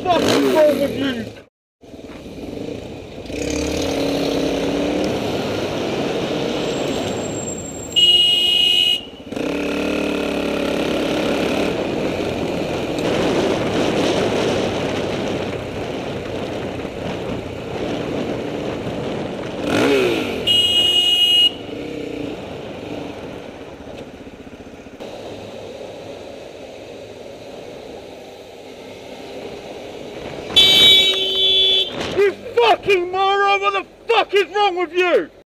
fuck is wrong with you? You fucking moron! What the fuck is wrong with you?